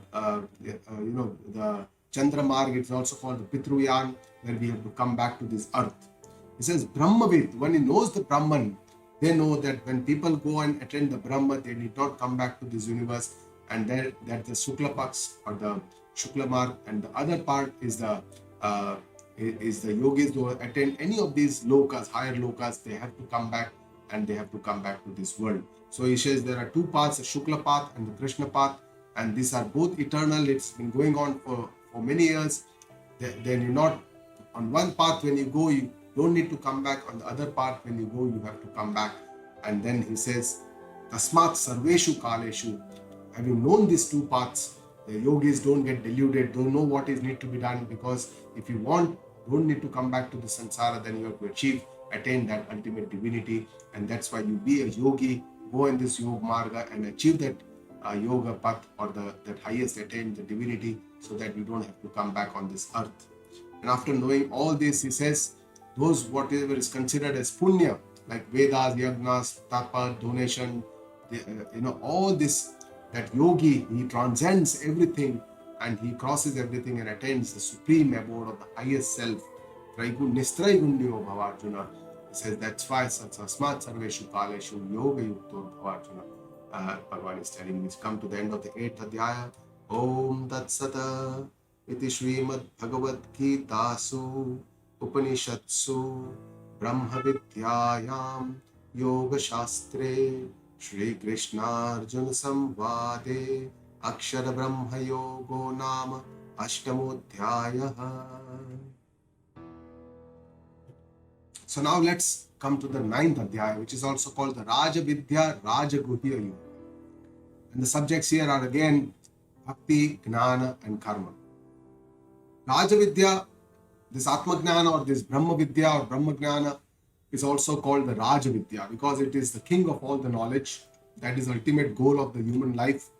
Chandra Marg. It's also called the Pitruyan, where we have to come back to this earth. He says, Brahmavid, when he knows the Brahman, they know that when people go and attend the Brahma, they need not come back to this universe. And that the Shukla Paksh, or the Shukla Marg, and the other part is the yogis who attain any of these lokas, higher lokas. They have to come back, and they have to come back to this world. So he says there are two paths, the Shukla path and the Krishna path, and these are both eternal. It's been going on for many years. Then you're not on one path. When you go, you don't need to come back. On the other path, when you go, you have to come back. And then he says, Tasmat Sarveshu Kaleshu. Having known these two paths, the yogis don't get deluded, don't know what is need to be done, because if you don't need to come back to the samsara, then you have to attain that ultimate divinity. And that's why you be a yogi, go in this yoga marga and achieve that yoga path, or that highest attain the divinity, so that you don't have to come back on this earth. And after knowing all this, he says, those whatever is considered as punya, like Vedas, Yagnas, Tapa, donation, all this, that yogi, he transcends everything, and he crosses everything and attains the supreme abode of the highest self. Nistraigunyo Bhavarjuna. He says, that's why Sasmat Sarveshu Kaleshu Yoga Yukto Bhavarjuna. Bhagavan is telling me, come to the end of the 8th Adhyaya. Om Tat Sata Iti Shrimad Bhagavad Geeta Upanishatsu Brahma Vidyayam Yoga Shastre Shree Krishna Arjuna Samvade Akshara Brahma Yogo Nama Ashtamodhyaya. So now let's come to the 9th Adhyaya, which is also called the Raja Vidya Raja Guhya Yoga. And the subjects here are again Bhakti, Gnana and Karma. Raja Vidya, this Atma Gnana or this Brahma Vidya or Brahma Gnana is also called the Raja Vidya because it is the king of all the knowledge. That is the ultimate goal of the human life.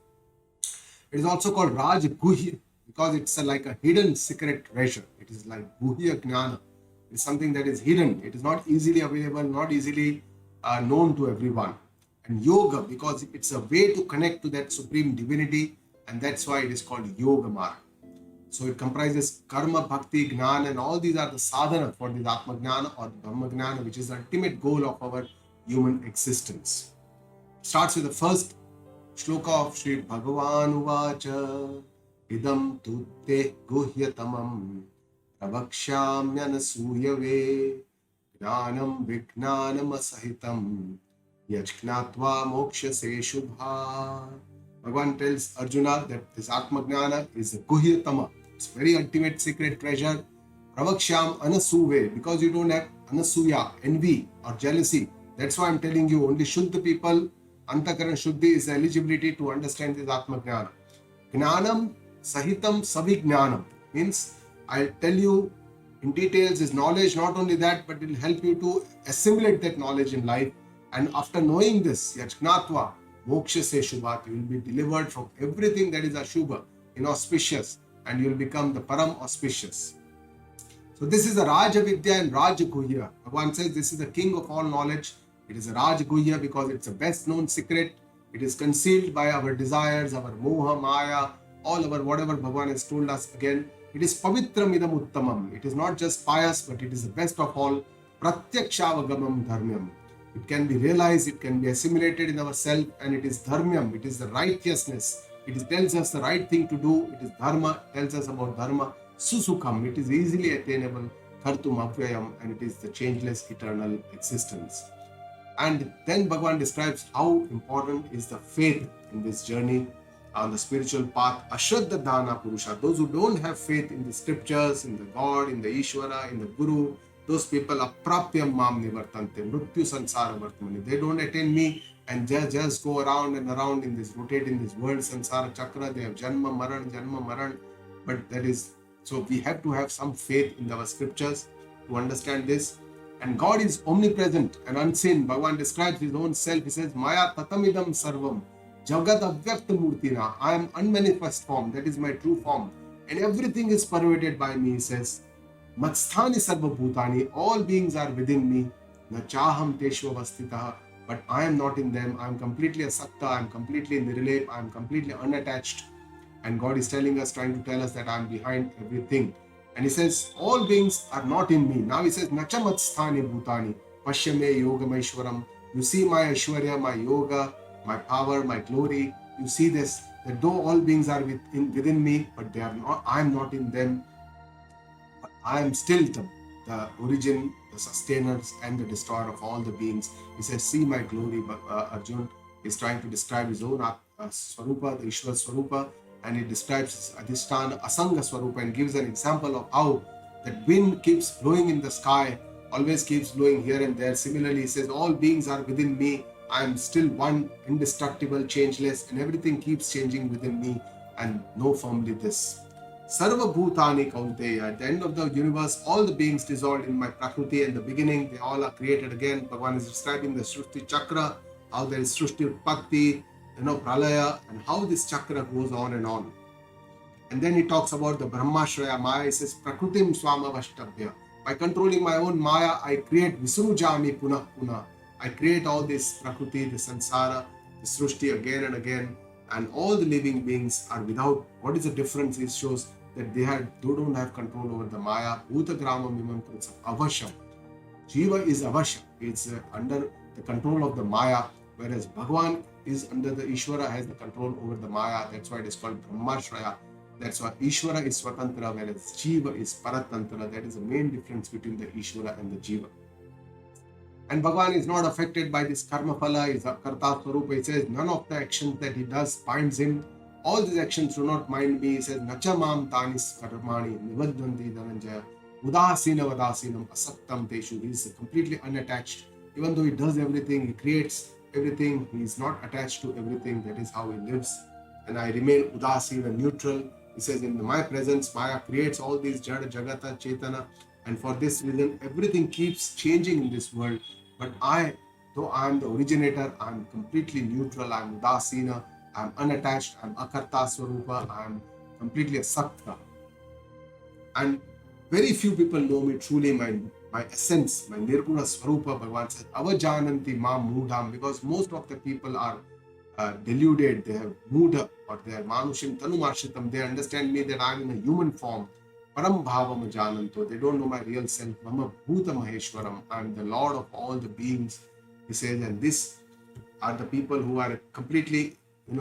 It is also called Raja Guhya because it's like a hidden secret treasure. It is like Guhya Gnana. It's something that is hidden. It is not easily available, not easily known to everyone. And yoga, because it's a way to connect to that supreme divinity, and that's why it is called Yoga Marga. So it comprises karma, bhakti, gnana, and all these are the sadhana for the Atma Gnana or Brahma Gnana, which is the ultimate goal of our human existence. It starts with the first shloka of Sri Bhagavan Uvacha Idam Tutte Guhyatamam Pravakshamyanasuyave Gnanam Vignanam Asahitam Yajnatva Mokshase Shubha. Bhagavan tells Arjuna that this Atma Gnana is a Guhyatama. It's very ultimate secret treasure. Pravaksham Anasuve, because you don't have Anasuya, envy or jealousy. That's why I'm telling you, only Shuddha people, Antakaran Shuddhi is the eligibility to understand this Atma Gnana. Gnanam Sahitam Savignanam means I'll tell you in details is knowledge, not only that, but it will help you to assimilate that knowledge in life. And after knowing this, Yajnatva, Moksha se Shubhat, you will be delivered from everything that is Ashubha, inauspicious, and you will become the Param auspicious. So this is a Raja Vidya and Raja Guhya. Bhagavan says this is the king of all knowledge. It is a Raja Guhya because it's the best known secret. It is concealed by our desires, our moha, maya, all our whatever Bhagavan has told us again. It is Pavitram Idam Uttamam. It is not just pious, but it is the best of all. Pratyakshavagam Dharmyam. It can be realized, it can be assimilated in ourselves, and it is Dharmyam. It is the righteousness. It tells us the right thing to do. It is Dharma, tells us about Dharma. Susukham, it is easily attainable. Kartum Avyayam, and it is the changeless eternal existence. And then Bhagavan describes how important is the faith in this journey on the spiritual path. Ashraddha Dana Purusha, those who don't have faith in the scriptures, in the God, in the Ishvara, in the Guru, those people aprapyam mam nivartante, mrityu sansara vartmani. They don't attain me and just go around and around in this, rotate in this world sansara chakra. They have janma maran. But that is, so we have to have some faith in our scriptures to understand this. And God is omnipresent and unseen. Bhagavan describes his own self. He says, Maya tatamidam sarvam, jagat avyakta murtina. I am unmanifest form. That is my true form. And everything is pervaded by me, he says. Matsthani sarva bhutani. All beings are within me. Na chaham teshu avastitaha. But I am not in them. I am completely asakta. I am completely nirlep. I am completely unattached. And God is telling us, trying to tell us that I am behind everything. And he says, all beings are not in me. Now he says, Nachamatstani bhutani, Pashyame yogamaishwaram. You see my Aishwarya, my yoga, my power, my glory. You see this, that though all beings are within me, but they are not, I am not in them. But I am still the origin, the sustainers, and the destroyer of all the beings. He says, see my glory. But Arjuna is trying to describe his own Swarupa, the Ishwar Swarupa. And it describes his Adhisthana Asanga Swarupa and gives an example of how that wind keeps blowing in the sky, always keeps blowing here and there. Similarly, he says, all beings are within me. I am still one, indestructible, changeless, and everything keeps changing within me, and know firmly this. Sarva Bhutani Kaunteya. At the end of the universe, all the beings dissolved in my Prakriti and the beginning, they all are created again. Bhagavan is describing the Srushti Chakra, how there is Srushti Utpatti, Pralaya, and how this chakra goes on and on. And then he talks about the Brahmashraya Maya. He says, Prakrutim Swama Vashtabhya. By controlling my own Maya, I create Visrujami Punah Punah. I create all this Prakriti, the Sansara, the Srushti again and again. And all the living beings are without. What is the difference? It shows that they don't have control over the Maya. Bhuta Grama Mimam Krutsa Avasham. Jiva is Avasham. It's under the control of the Maya, whereas Bhagavan is under the Ishvara, has the control over the Maya. That's why it is called Brahmashraya. That's why Ishvara is Swatantra, whereas Jiva is Paratantra. That is the main difference between the Ishvara and the Jiva. And Bhagavan is not affected by this karma phala, is a karta swarupa. He says none of the actions that he does binds him. All these actions do not mind me. He says nacha mam tanis karmani nivadvanti dhananjaya udasina vadasinam asaktam teshu. He is completely unattached. Even though he does everything, he creates everything, he is not attached to everything. That is how he lives. And I remain udasina, neutral. He says in my presence, Maya creates all these jada, jagata, chetana. And for this reason, everything keeps changing in this world. But though I am the originator, I am completely neutral, I am udasina, I am unattached, I am akarta swarupa, I am completely asakta. And very few people know me truly, my essence, my nirguna swarupa. Bhagavan says, avajananti mam mudham, because most of the people are deluded, they have mudha, or they are manushim tanumarshitam, they understand me that I am in a human form. Param bhavam jananto, they don't know my real self. Mama bhuta maheshwaram, I am the Lord of all the beings. He says, and this are the people who are completely, in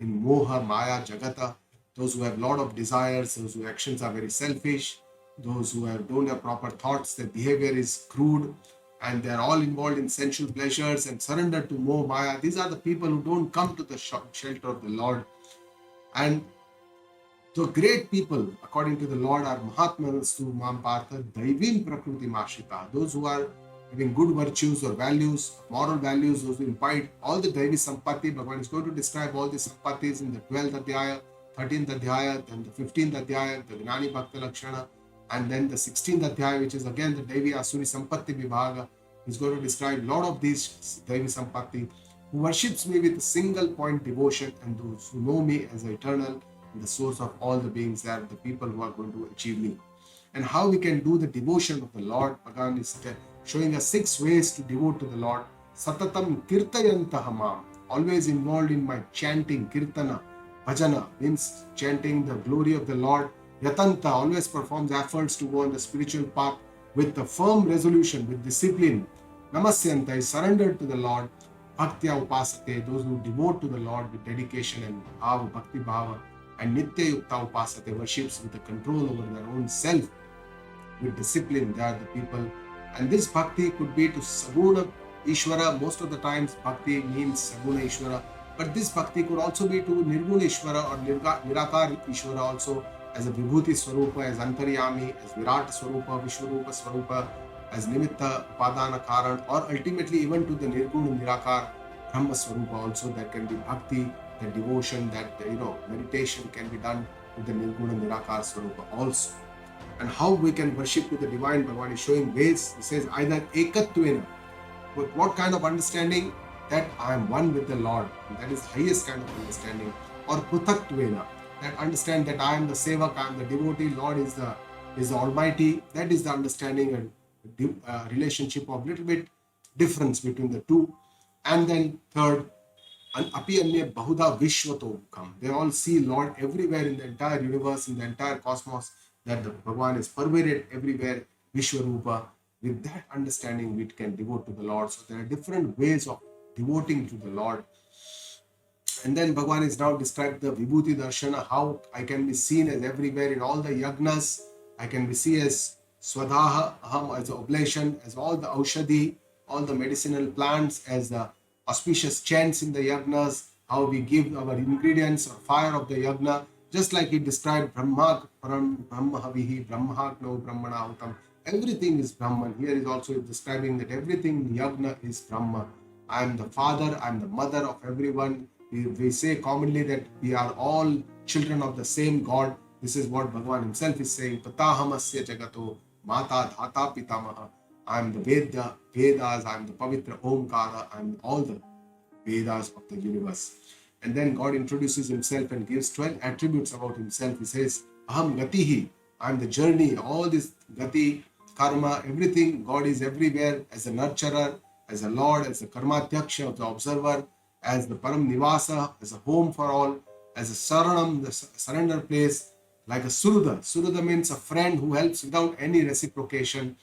moha, maya, jagata, those who have a lot of desires, those whose actions are very selfish, those who don't have proper thoughts, their behavior is crude, and they are all involved in sensual pleasures and surrender to moha, maya. These are the people who don't come to the shelter of the Lord. And the great people, according to the Lord, are Mahatmanas tu mam partha daivim prakriti mashita. Those who are having good virtues or values, moral values, those who imbibe all the Daivi Sampati. Bhagavan is going to describe all the Sampatis in the 12th Adhyaya, 13th Adhyaya, then the 15th Adhyaya, the Gnani Bhakta Lakshana, and then the 16th Adhyaya, which is again the Daivi Asuri Sampatti Vibhaga. He's going to describe a lot of these Daivi Sampatti who worships me with a single point devotion, and those who know me as eternal, the source of all the beings. They are the people who are going to achieve me. And how we can do the devotion of the Lord, Bhagavan is showing us 6 ways to devote to the Lord. Satatam kirtayantah mam, always involved in my chanting. Kirtana, bhajana means chanting the glory of the Lord. Yatanta, always performs efforts to go on the spiritual path with a firm resolution, with discipline. Namasyanta is surrendered to the Lord. Bhaktya upasate, those who devote to the Lord with dedication and bhava, bhakti bhava. And nitya yukta upasate, worships with the control over their own self, with discipline. They are the people. And this bhakti could be to Saguna Ishvara. Most of the times bhakti means Saguna Ishvara. But this bhakti could also be to Nirguna Ishvara or Nirakar Ishvara also, as a Vibhuti Swarupa, as Antaryami, as Virat Swarupa, Vishwarupa Swarupa, as Nimitta Upadana Karan, or ultimately even to the Nirguna Nirakar Brahma Swarupa also. That can be bhakti, that devotion, that meditation can be done with the Nirguna Nirakar Swarupa also. And how we can worship with the divine, Bhagavan is showing ways. He says either ekatvena, with what kind of understanding? That I am one with the Lord, and that is highest kind of understanding. Or pruthaktvena, that understand that I am the sevak, I am the devotee, Lord is the Almighty. That is the understanding and relationship of little bit difference between the two. And then third, and api anya bahuda vishwato kam. They all see Lord everywhere in the entire universe, in the entire cosmos, that the Bhagavan is pervaded everywhere, Vishwarupa. With that understanding, we can devote to the Lord. So there are different ways of devoting to the Lord. And then Bhagavan is now described the Vibhuti Darshana, how I can be seen as everywhere in all the yagnas. I can be seen as Swadaha, Aham, as the oblation, as all the Aushadhi, all the medicinal plants, as the auspicious chants in the yagnas, how we give our ingredients or fire of the yagna, just like he described Brahma, Brahma Havihi, Brahmagno, Brahmana Utam. Everything is Brahman. Here is also describing that everything in yagna is Brahma. I am the father, I am the mother of everyone. We say commonly that we are all children of the same God. This is what Bhagavan himself is saying. Patahamasya jagato mata dhata pitamaha. I am the Vedas, I am the Pavitra Omkara, I am all the Vedas of the universe. And then God introduces himself and gives 12 attributes about himself. He says, Aham Gatihi, I am the journey, all this Gati, Karma, everything. God is everywhere as a nurturer, as a Lord, as a Karmatyaksha of the observer, as the Param Nivasa, as a home for all, as a Saranam, the surrender place, like a Suruda. Suruda means a friend who helps without any reciprocation.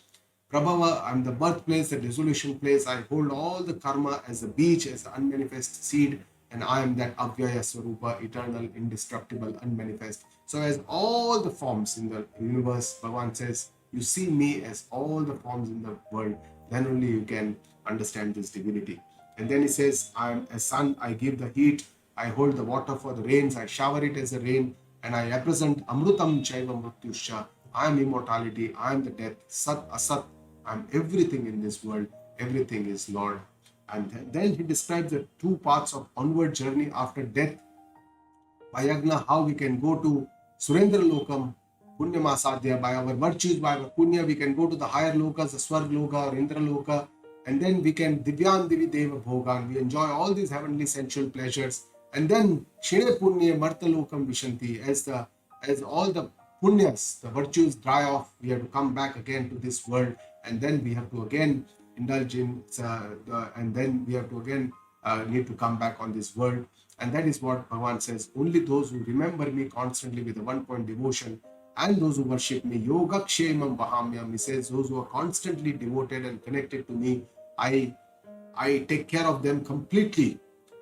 Prabhava, I am the birthplace, the dissolution place. I hold all the karma as a beach, as an unmanifest seed, and I am that Adhyaya Swarupa, eternal, indestructible, unmanifest. So as all the forms in the universe, Bhagavan says, you see me as all the forms in the world, then only you can understand this divinity. And then he says, I am a sun, I give the heat, I hold the water for the rains, I shower it as a rain, and I represent Amrutam Chaiva Mrityusha. I am immortality, I am the death, Sat Asat, I am everything in this world, everything is Lord. And then he describes the two paths of onward journey after death. By Yagna, how we can go to Surendra Lokam, Punya Masadhya, by our virtues, by our Punya, we can go to the higher lokas, the Swarg Loka or Indra Loka, and then we can Divyan Divi Deva Bhogan, we enjoy all these heavenly sensual pleasures, and then Shine Punya Marta Lokam Vishanti, as all the Punyas, the virtues dry off, we have to come back again to this world, and then we have to again indulge in, and then we have to again need to come back on this world. And that is what Bhagavan says, only those who remember me constantly with a one-point devotion and those who worship me, yoga kshemam vahamyam, he says, those who are constantly devoted and connected to me, I take care of them completely.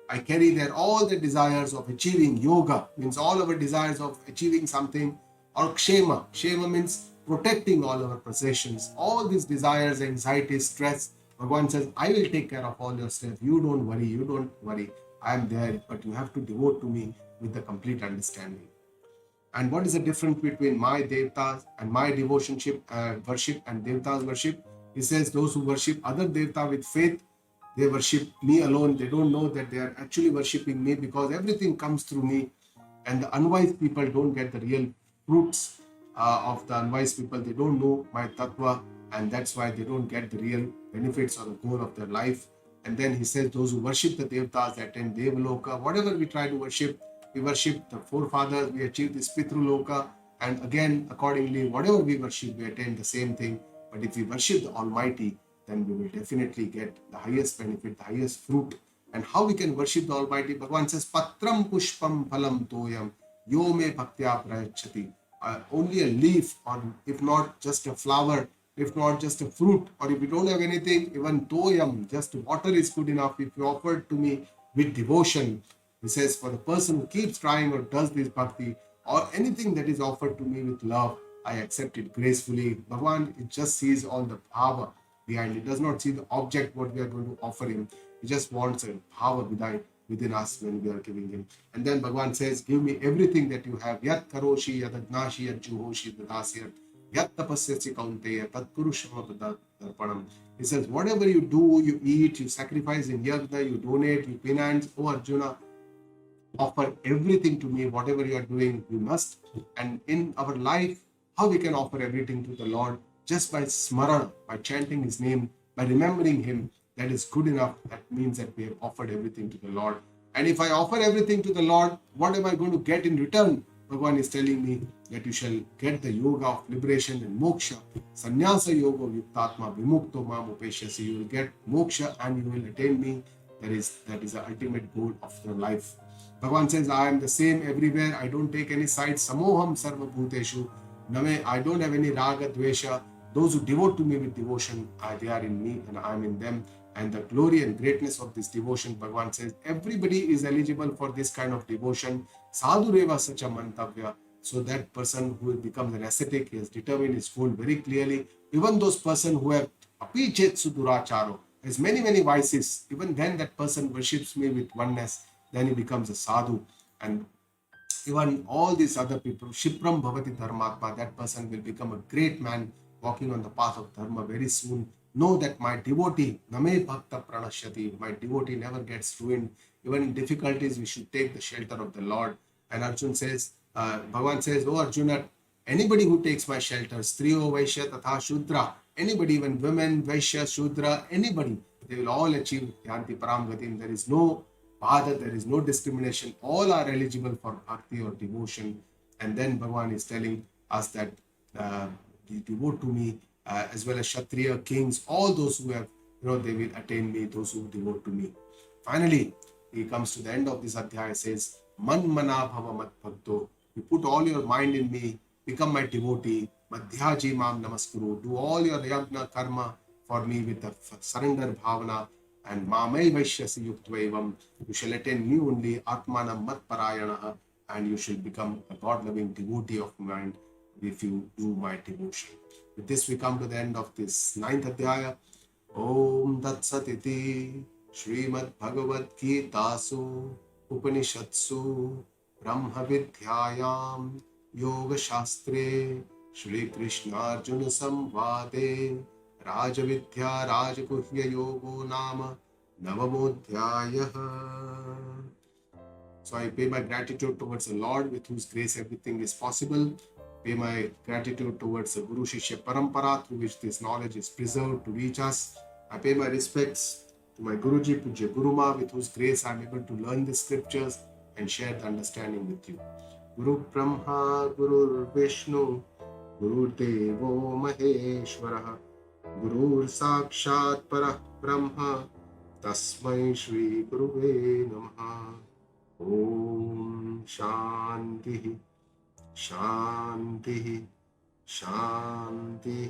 I carry all the desires of achieving yoga, means all our desires of achieving something, or kshema. Kshema means protecting all our possessions. All these desires, anxiety, stress, Bhagavan says, I will take care of all your stress. You don't worry. I am there, but you have to devote to me with the complete understanding. And what is the difference between my devatas and my devotionship, worship and devata's worship? He says, those who worship other devata with faith, they worship me alone. They don't know that they are actually worshipping me because everything comes through me. And the unwise people don't get the real fruits of the unwise people. They don't know my tattva, and that's why they don't get the real benefits or the goal of their life. And then he says, those who worship the devatas, they attain Devaloka. Whatever we try to worship, we worship the forefathers, we achieve this Pitruloka. And again, accordingly, whatever we worship, we attain the same thing. But if we worship the Almighty, then we will definitely get the highest benefit, the highest fruit. And how we can worship the Almighty? Bhagavan says, Patram Pushpam Phalam Toyam Yo Me Bhaktya Prayachati. Only a leaf, or if not just a flower, if not just a fruit, or if you don't have anything, even toyam, just water is good enough. If you offer it to me with devotion, he says, for the person who keeps trying or does this bhakti, or anything that is offered to me with love, I accept it gracefully. Bhagavan, it just sees all the bhava behind it. Does not see the object what we are going to offer him. He just wants a bhava within us when we are giving him. And then Bhagavan says, give me everything that you have. Yat karoshi, yad agnashi, yad juhoshi, dadasya. He says, whatever you do, you eat, you sacrifice in yagna, you donate, you penance, oh Arjuna, offer everything to me. Whatever you are doing, you must. And in our life, how we can offer everything to the Lord? Just by smarana, by chanting his name, by remembering him, that is good enough. That means that we have offered everything to the Lord. And if I offer everything to the Lord, what am I going to get in return? Bhagavan is telling me that you shall get the yoga of liberation and moksha. Sannyasa yoga yuktatma vimukto mam upeshyasi. You will get moksha and you will attain me. That is the ultimate goal of your life. Bhagavan says, I am the same everywhere. I don't take any sides. Samoham sarva bhuteshu. I don't have any raga, dvesha. Those who devote to me with devotion, they are in me and I am in them. And the glory and greatness of this devotion, Bhagavan says, everybody is eligible for this kind of devotion. Sadhureva sacha mantavya. So that person who becomes an ascetic, he has determined his goal very clearly. Even those person who have apichet suduracharo, has many vices, even then that person worships me with oneness, then he becomes a sadhu. And even all these other people, Shipram Bhavati Dharmatma, that person will become a great man walking on the path of Dharma very soon. Know that my devotee, Name Bhakta Pranashyati, my devotee never gets ruined. Even in difficulties, we should take the shelter of the Lord. And Arjuna says, Bhagavan says, oh Arjuna, anybody who takes my shelter, Striyo, Vaishya, Tatha, Shudra, anybody, even women, Vaishya, Shudra, anybody, they will all achieve Yanti Param Gatim. There is no bhada, there is no discrimination. All are eligible for bhakti or devotion. And then Bhagavan is telling us that you devote to me, as well as Kshatriya, kings, all those who have, they will attain me, those who devote to me. Finally, he comes to the end of this Adhyaya, says, Man mana bhava mat bhakto. You put all your mind in me, become my devotee, madhyaji mam namaskuru. Do all your yagna karma for me with the surrender bhavana, and mamai vaishyasi yuktva. You shall attain me only, atmana mat parayana, and you shall become a God-loving devotee of mine if you do my devotion. With this, we come to the end of this 9th Adhyaya. Om Tat Satiti Srimad Bhagavad Geetasu Upanishadsu Brahma Vidhyayam Yoga Shastre Shri Krishna Arjuna Samvade Raja Vidya Rajaguhya Yogo Nama Navamodhyayah. So I pay my gratitude towards the Lord with whose grace everything is possible. Pay my gratitude towards the Guru Shishya Parampara through which this knowledge is preserved to reach us. I pay my respects to my Guruji Pujya Guruma with whose grace I am able to learn the scriptures and share the understanding with you. Guru Brahma Guru Vishnu Guru Devo Maheshwara Guru Sakshat Parah Brahma Tasmai Shri Guruve Namaha. Om Shanti Shanti Shanti.